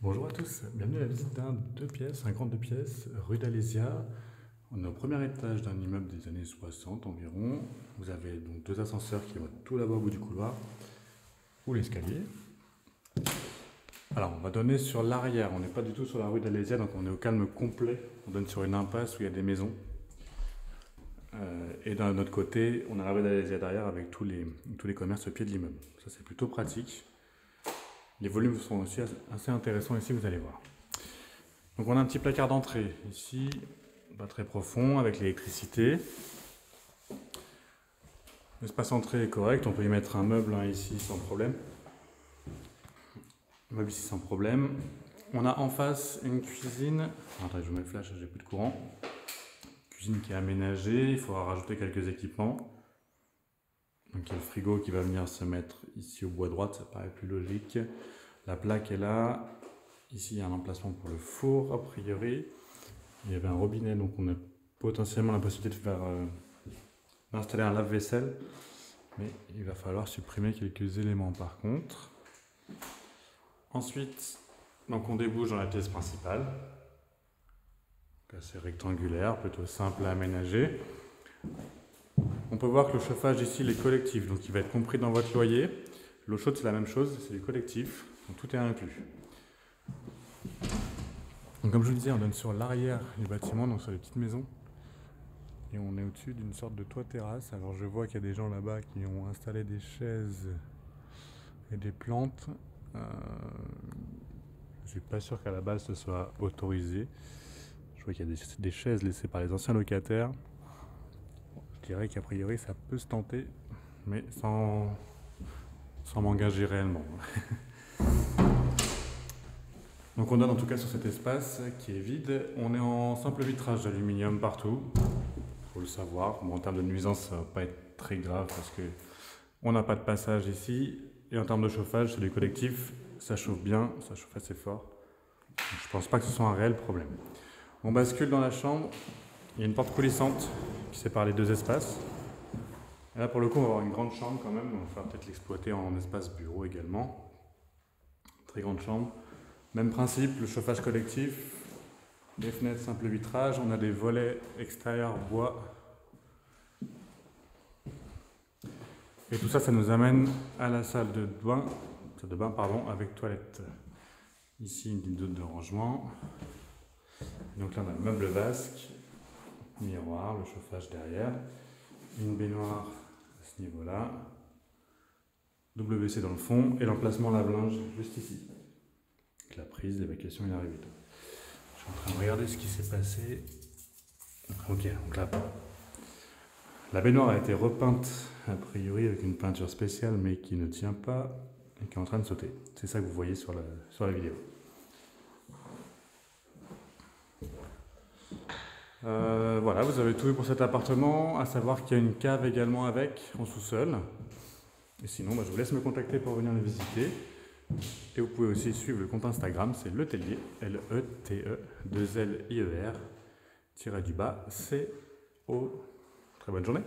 Bonjour à tous, bienvenue à la visite d'un 2 pièces, un grand 2 pièces, rue d'Alésia. On est au premier étage d'un immeuble des années 60 environ. Vous avez donc deux ascenseurs qui vont tout là-bas au bout du couloir, ou l'escalier. Alors on va donner sur l'arrière, on n'est pas du tout sur la rue d'Alésia, donc on est au calme complet. On donne sur une impasse où il y a des maisons. Et d'un autre côté, on a la rue d'Alésia derrière avec tous les commerces au pied de l'immeuble. Ça c'est plutôt pratique. Les volumes sont aussi assez intéressants ici, vous allez voir. Donc on a un petit placard d'entrée ici, pas très profond, avec l'électricité. L'espace entrée est correct, on peut y mettre un meuble ici sans problème. Un meuble ici sans problème. On a en face une cuisine. Attendez, je vous mets le flash, j'ai plus de courant. Cuisine qui est aménagée, il faudra rajouter quelques équipements. Donc il y a le frigo qui va venir se mettre ici au bois droite, ça paraît plus logique. La plaque est là. Ici il y a un emplacement pour le four a priori. Il y avait un robinet, donc on a potentiellement la possibilité de faire d'installer un lave-vaisselle. Mais il va falloir supprimer quelques éléments par contre. Ensuite, donc on débouche dans la pièce principale. Assez rectangulaire, plutôt simple à aménager. On peut voir que le chauffage ici il est collectif, donc il va être compris dans votre loyer. L'eau chaude c'est la même chose, c'est du collectif, donc tout est inclus. Donc comme je vous le disais, on donne sur l'arrière du bâtiment, donc sur les petites maisons. Et on est au-dessus d'une sorte de toit terrasse. Alors je vois qu'il y a des gens là-bas qui ont installé des chaises et des plantes. Je ne suis pas sûr qu'à la base ce soit autorisé. Je vois qu'il y a des chaises laissées par les anciens locataires. Je dirais qu'a priori ça peut se tenter, mais sans m'engager réellement. Donc on donne en tout cas sur cet espace qui est vide. On est en simple vitrage d'aluminium partout. Il faut le savoir. Bon, en termes de nuisance, ça ne va pas être très grave parce qu'on n'a pas de passage ici. Et en termes de chauffage, c'est du collectif. Ça chauffe bien, ça chauffe assez fort. Donc, je ne pense pas que ce soit un réel problème. On bascule dans la chambre. Il y a une porte coulissante qui sépare les deux espaces. Et là, pour le coup, on va avoir une grande chambre quand même. On va peut-être l'exploiter en espace bureau également. Très grande chambre. Même principe, le chauffage collectif. Les fenêtres simple vitrage. On a des volets extérieurs bois. Et tout ça, ça nous amène à la salle de bain, avec toilette. Ici, une zone de rangement. Donc là, on a le meuble vasque, miroir, le chauffage derrière, une baignoire à ce niveau-là, WC dans le fond et l'emplacement lave-linge juste ici. Avec la prise d'évacuation et l'arrivée. Je suis en train de regarder ce qui s'est passé. Ok, donc là, la baignoire a été repeinte a priori avec une peinture spéciale mais qui ne tient pas et qui est en train de sauter. C'est ça que vous voyez sur la vidéo. Voilà, vous avez tout vu pour cet appartement, à savoir qu'il y a une cave également avec, en sous-sol. Et sinon, je vous laisse me contacter pour venir le visiter. Et vous pouvez aussi suivre le compte Instagram, c'est Letellier, L-E-T-E-2-L-I-E-R, tiré du bas, C-O. Très bonne journée.